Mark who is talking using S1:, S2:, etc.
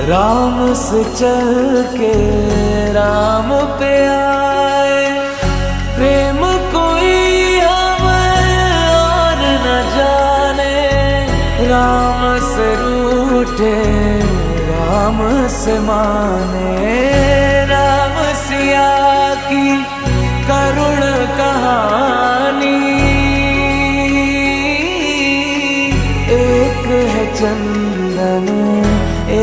S1: राम से चल के राम पे आए। प्रेम कोई हमें और न जाने, राम से रूठे राम से माने। राम सिया की करुण कहानी, एक है चंद